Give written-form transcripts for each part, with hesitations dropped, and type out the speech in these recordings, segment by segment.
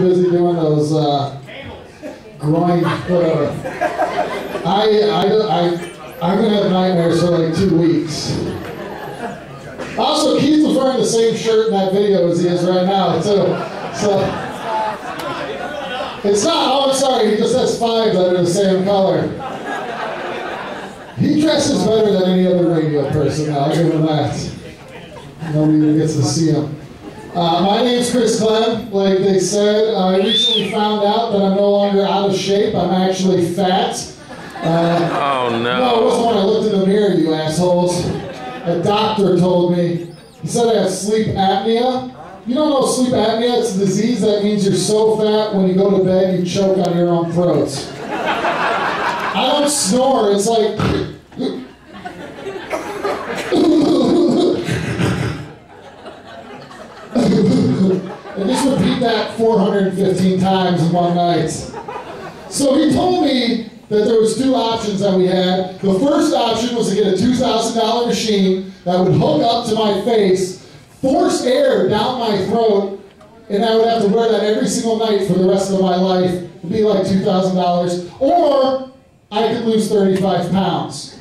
busy doing those groin, whatever. I'm gonna have nightmares for like 2 weeks. Also, Keith was wearing the same shirt in that video as he is right now, too. So it's not. Oh, I'm sorry. He just has 5 that are the same color. He dresses better than any other radio person. Now, I'll give him that. Nobody even gets to see him. My name's Clem. Like they said, I recently found out that I'm no longer out of shape. I'm actually fat. Oh no! No, it wasn't when I looked in the mirror, you assholes. A doctor told me. He said I have sleep apnea. You don't know sleep apnea? It's a disease that means you're so fat when you go to bed you choke on your own throat. I don't snore. It's like. And just repeat that 415 times in one night. So he told me that there was 2 options that we had. The first option was to get a $2,000 machine that would hook up to my face, force air down my throat, and I would have to wear that every single night for the rest of my life. It'd be like $2,000. Or I could lose 35 pounds.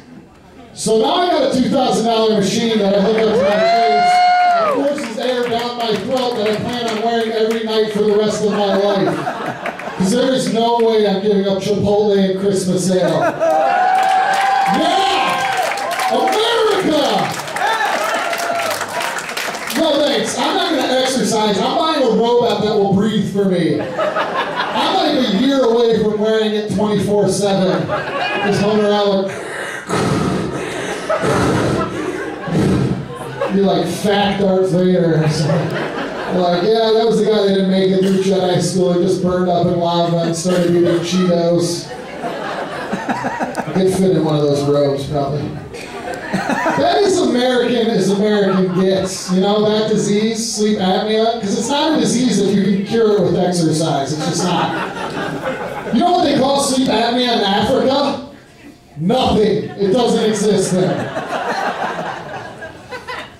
So now I got a $2,000 machine that I hook up to my face, that forces air down my throat that I plan on wearing every night for the rest of my life. Because there is no way I'm giving up Chipotle and Christmas ale. Yeah! America! No thanks. I'm not going to exercise. I'm buying a robot that will breathe for me. I'm like a year away from wearing it 24/7. Just holding around like... You're like fat Darth Vader or something. Like, yeah, that was the guy that didn't make it through Jedi school. He just burned up in lava and started eating Cheetos. I could fit in one of those robes, probably. That is American as American gets. You know, that disease, sleep apnea, because it's not a disease that you can cure with exercise. It's just not. You know what they call sleep apnea in Africa? Nothing. It doesn't exist there.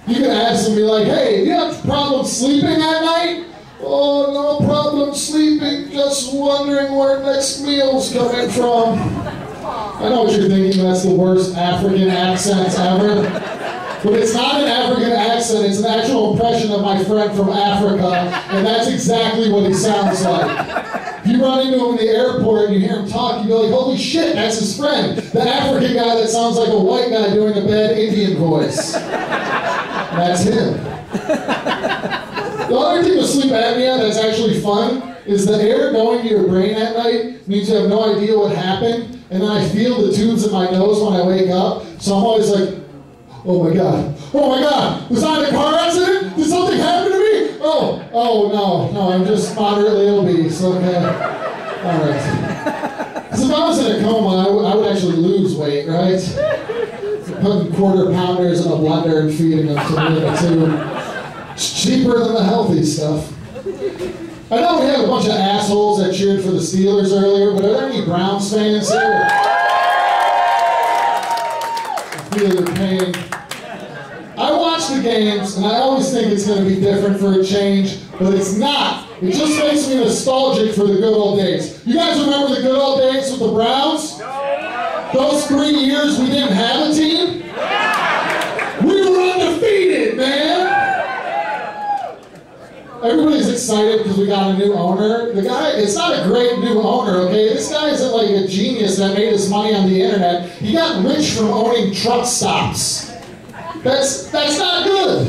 You can ask them, be like, hey, do you have problems sleeping at night? Oh, no problem sleeping, just wondering where next meal's coming from. I know what you're thinking, that's the worst African accent ever. But it's not an African accent, it's an actual impression of my friend from Africa, and that's exactly what he sounds like. If you run into him in the airport and you hear him talk, you go like, holy shit, that's his friend. The African guy that sounds like a white guy doing a bad Indian voice. That's him. The other thing with sleep apnea that's actually fun is the air going to your brain at night means you have no idea what happened, and then I feel the tubes in my nose when I wake up, so I'm always like, oh my god, was I in a car accident? Did something happen to me? Oh no, I'm just moderately obese, okay. Alright. Because if I was in a coma, I would actually lose weight, right? Putting quarter-pounders in a blender and feeding them to me in a tube. It's cheaper than the healthy stuff. I know we had a bunch of assholes that cheered for the Steelers earlier, but are there any Browns fans here? I feel your pain. I watch the games, and I always think it's going to be different for a change, but it's not. It just makes me nostalgic for the good old days. You guys remember the good old days with the Browns? Those 3 years we didn't have a team? We were undefeated, man! Everybody's excited because we got a new owner. The guy, it's not a great new owner, okay? This guy isn't like a genius that made his money on the internet. He got rich from owning truck stops. That's not good.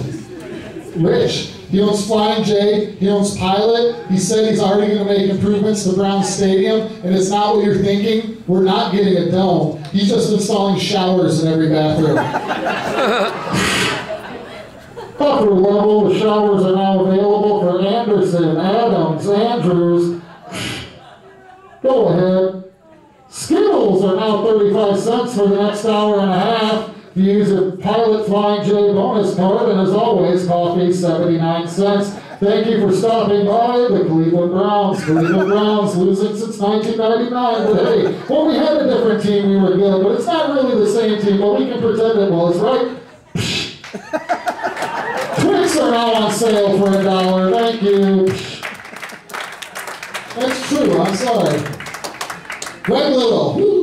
Rich. He owns Flying J, he owns Pilot. He said he's already going to make improvements to Brown Stadium, and it's not what you're thinking. We're not getting a dome. He's just installing showers in every bathroom. Upper level, the showers are now available for Anderson, Adams, Andrews. Go ahead. Skittles are now 35 cents for the next hour and a half. You use a Pilot Flying J bonus card, and as always, coffee 79 cents. Thank you for stopping by the Cleveland Browns. Cleveland Browns losing since 1999, but hey, when we had a different team, we were good, but it's not really the same team, but we can pretend it was, right? Twix are now on sale for $1, thank you. That's true, I'm sorry. Greg Little. Woo.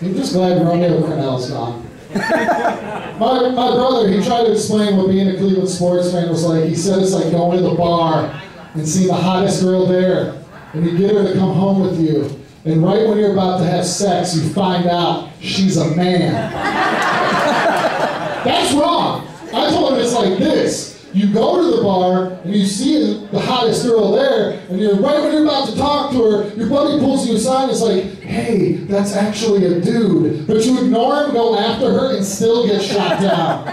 I'm just glad Romeo Cornell's gone. My brother, he tried to explain what being a Cleveland sports fan was like. He said it's like going to the bar and seeing the hottest girl there, and you get her to come home with you. And right when you're about to have sex, you find out she's a man. That's wrong. I told him it's like this. You go to the bar, and you see the hottest girl there, and right when you're about to talk to her, your buddy pulls you aside and is like, hey, that's actually a dude. But you ignore him, go after her, and still get shot down.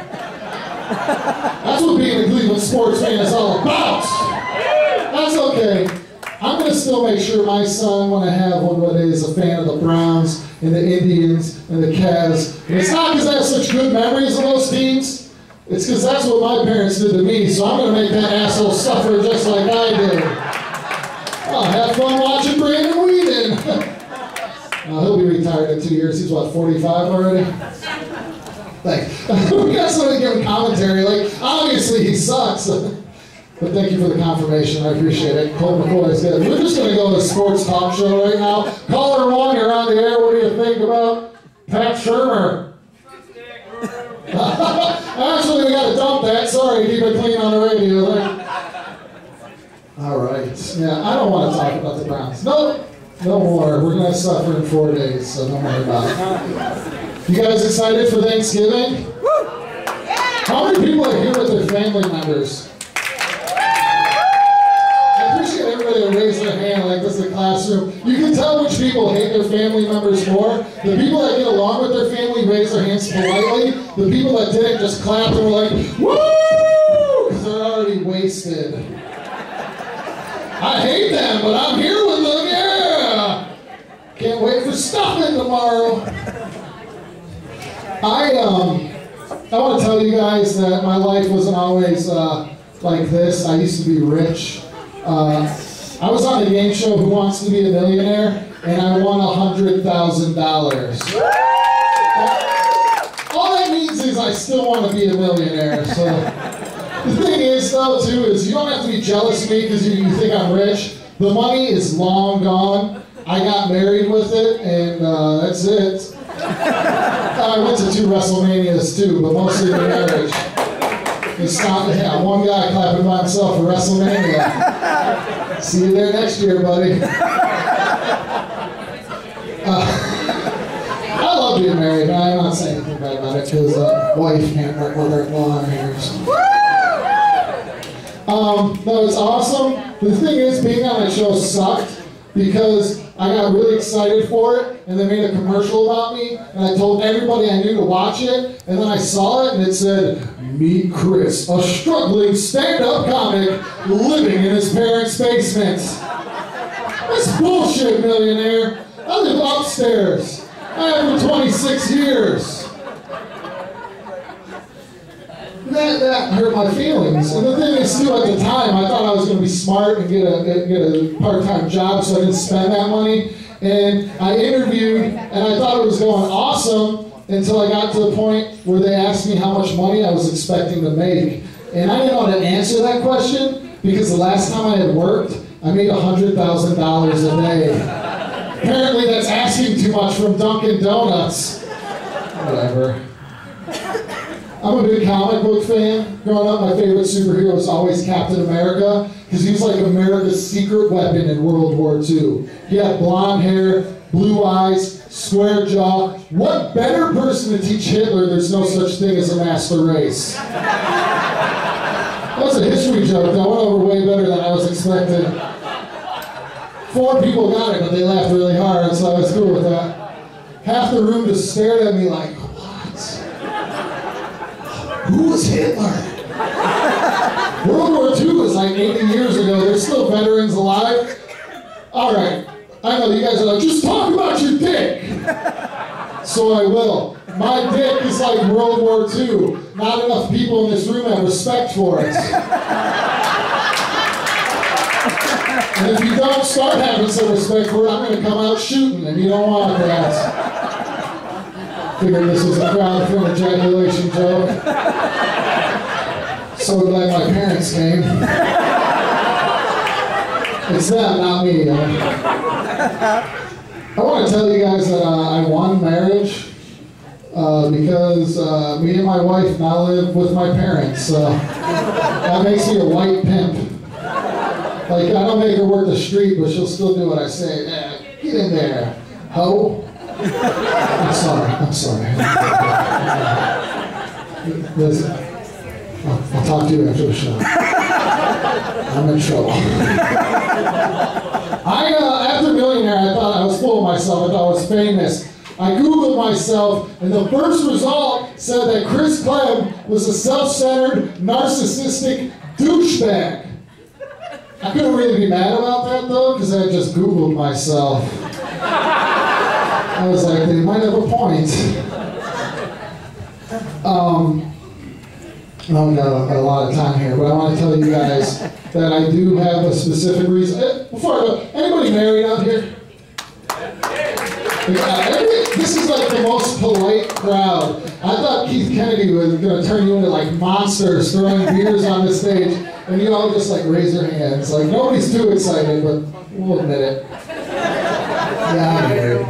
That's what being a Cleveland sports fan is all about. That's okay. I'm going to still make sure my son, when I have one day, is a fan of the Browns and the Indians and the Cavs. And it's not because I have such good memories of those teams. It's because that's what my parents did to me, so I'm going to make that asshole suffer just like I did. Oh, have fun watching Brandon Whedon. He'll be retired in 2 years. He's, what, 45 already? Thanks. We got somebody to give him commentary. Like, obviously he sucks. But thank you for the confirmation. I appreciate it. Colt McCoy is good. We're just going to go to a sports talk show right now. Caller 1, you're on the air. What do you think about Pat Shermer? Actually, we got to dump that. Sorry, keep it clean on the radio. All right. Yeah, I don't want to talk about the Browns. No more. We're going to suffer in 4 days, so don't worry about it. You guys excited for Thanksgiving? How many people are here with their family members? I appreciate everybody that raised their hand like this in the classroom. You can tell which people hate their family members more. The people that get along with their family raise their hands politely. The people that didn't just clap and were like, woo! Because they're already wasted. I hate them, but I'm here with them, yeah! Can't wait for stuffing tomorrow. I want to tell you guys that my life wasn't always like this. I used to be rich. I was on the game show Who Wants to Be a Millionaire, and I won $100,000. All that means is I still want to be a millionaire. So the thing is, though, too, is you don't have to be jealous of me because you think I'm rich. The money is long gone. I got married with it, and that's it. I went to 2 WrestleManias too, but mostly the marriage. It's not, yeah, one guy clapping by himself for WrestleMania. See you there next year, buddy. I love being married. I'm not saying anything bad about it because wife can't work with her long hairs. No, it's awesome. The thing is, being on that show sucked because I got really excited for it, and they made a commercial about me, and I told everybody I knew to watch it, and then I saw it, and it said, "Meet Chris, a struggling stand-up comic living in his parents' basement." That's bullshit, millionaire. I live upstairs. I have for 26 years. That hurt my feelings. And the thing is, too, at the time, I thought I was going to be smart and get a part-time job so I didn't spend that money. And I interviewed, and I thought it was going awesome until I got to the point where they asked me how much money I was expecting to make. And I didn't know how to answer that question because the last time I had worked, I made $100,000 a day. Apparently that's asking too much from Dunkin' Donuts. Whatever. I'm a big comic book fan. Growing up, my favorite superhero was always Captain America because he was like America's secret weapon in World War II. He had blonde hair, blue eyes, square jaw. What better person to teach Hitler there's no such thing as a master race? That was a history joke that went over way better than I was expecting. 4 people got it, but they laughed really hard, so I was cool with that. Half the room just stared at me like, who was Hitler? World War II was like 80 years ago. There's still veterans alive. All right. I know you guys are like, just talk about your dick. So I will. My dick is like World War II. Not enough people in this room have respect for it. And if you don't start having some respect for it, I'm going to come out shooting, and you don't want that. Figured this was a crowd for an ejaculation joke. So glad my parents came. It's them, not me. I want to tell you guys that I won marriage because me and my wife now live with my parents. That makes me a white pimp. Like, I don't make her work the street, but she'll still do what I say. Yeah, get in there, ho. I'm sorry. Listen, I'll talk to you after the show. I'm in trouble. After Millionaire, I thought I was full of myself. I thought I was famous. I Googled myself, and the first result said that Chris Clem was a self-centered, narcissistic douchebag. I couldn't really be mad about that, though, because I had just Googled myself. I was like, they might have a point. I don't got a lot of time here, but I want to tell you guys that I do have a specific reason. Before I go, anybody married out here? This is like the most polite crowd. I thought Keith Kennedy was going to turn you into like monsters throwing beers on the stage, and you all just like raise your hands. Like nobody's too excited, but we'll admit it. Yeah, I'm married.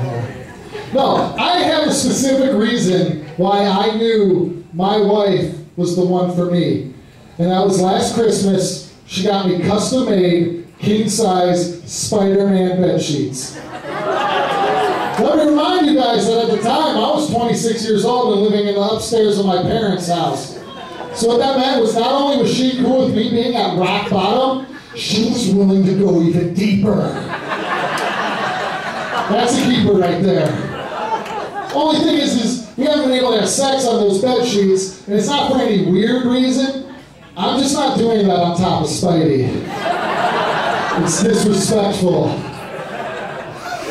No, I have a specific reason why I knew my wife was the one for me. And that was last Christmas. She got me custom-made, king-size Spider-Man bed sheets. Let me remind you guys that at the time, I was 26 years old and living in the upstairs of my parents' house. So what that meant was not only was she cool with me being at rock bottom, she was willing to go even deeper. That's a keeper right there. Only thing is we haven't been able to have sex on those bed sheets, and it's not for any weird reason. I'm just not doing that on top of Spidey. It's disrespectful.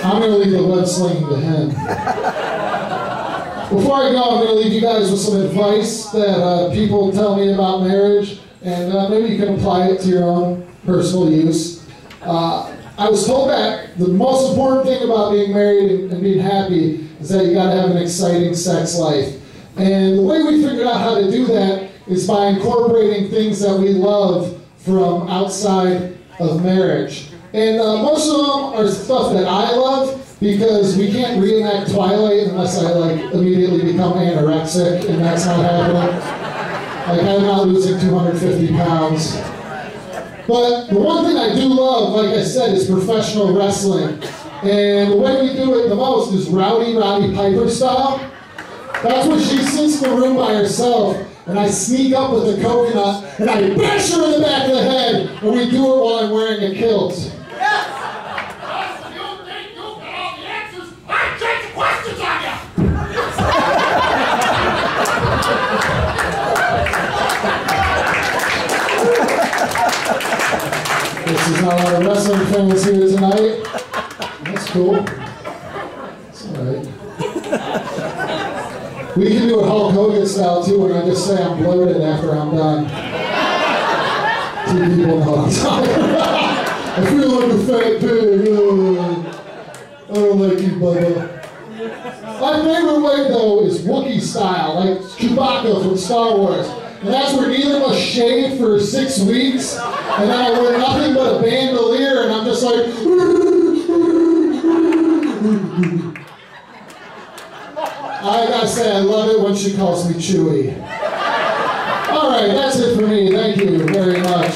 I'm going to leave the web slinging to him. Before I go, I'm going to leave you guys with some advice that people tell me about marriage, and maybe you can apply it to your own personal use. I was told that the most important thing about being married and being happy is that you got to have an exciting sex life. And the way we figured out how to do that is by incorporating things that we love from outside of marriage. And most of them are stuff that I love because we can't reenact Twilight unless I like immediately become anorexic, and that's not happening. Like I'm not losing 250 pounds. But the one thing I do love, like I said, is professional wrestling. And the way we do it the most is Rowdy Piper style. That's when she sits in the room by herself, and I sneak up with a coconut, and I bash her in the back of the head, and we do it while I'm wearing a kilt. Yes! You think you got all the answers? I'm changing questions on you! This is not a lot of wrestling fans here tonight. That's cool. It's alright. We can do it Hulk Hogan style too, and I just say I'm bloated after I'm done. Two people know what I'm talking about. I feel like a fat pig. I don't like you, Bubba. My favorite way though is Wookiee style, like Chewbacca from Star Wars. And that's where neither of us shave for 6 weeks, and then I wear nothing but a bandolier, and I'm just like, I gotta say, I love it when she calls me Chewy. All right, that's it for me. Thank you very much.